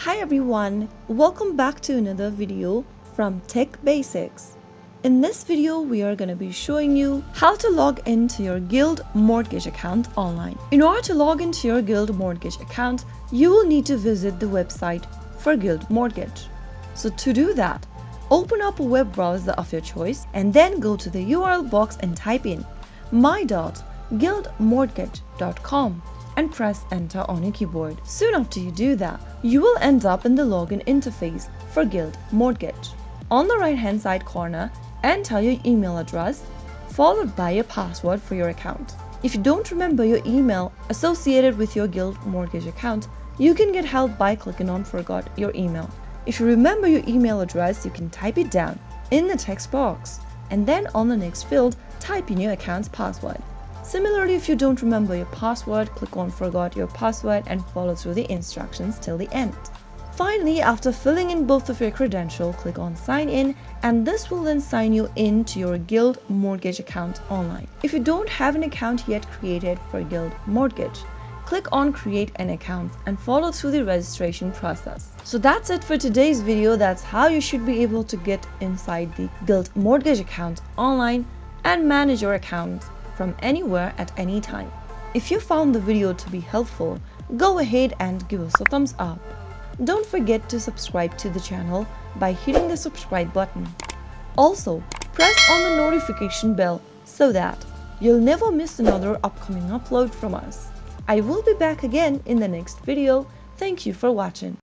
Hi everyone, welcome back to another video from Tech Basics. In this video, we are going to be showing you how to log into your Guild Mortgage account online. In order to log into your Guild Mortgage account, you will need to visit the website for Guild Mortgage. So to do that, open up a web browser of your choice and then go to the URL box and type in my.guildmortgage.com and press enter on your keyboard. Soon after you do that, you will end up in the login interface for Guild Mortgage. On the right hand side corner, enter your email address followed by your password for your account. If you don't remember your email associated with your Guild Mortgage account, you can get help by clicking on forgot your email. If you remember your email address, you can type it down in the text box and then on the next field, type in your account's password. Similarly, if you don't remember your password, click on forgot your password and follow through the instructions till the end. Finally, after filling in both of your credentials, click on sign in and this will then sign you in to your Guild Mortgage account online. If you don't have an account yet created for Guild Mortgage, click on create an account and follow through the registration process. So that's it for today's video. That's how you should be able to get inside the Guild Mortgage account online and manage your account from anywhere at any time. If you found the video to be helpful, go ahead and give us a thumbs up. Don't forget to subscribe to the channel by hitting the subscribe button. Also, press on the notification bell so that you'll never miss another upcoming upload from us. I will be back again in the next video. Thank you for watching.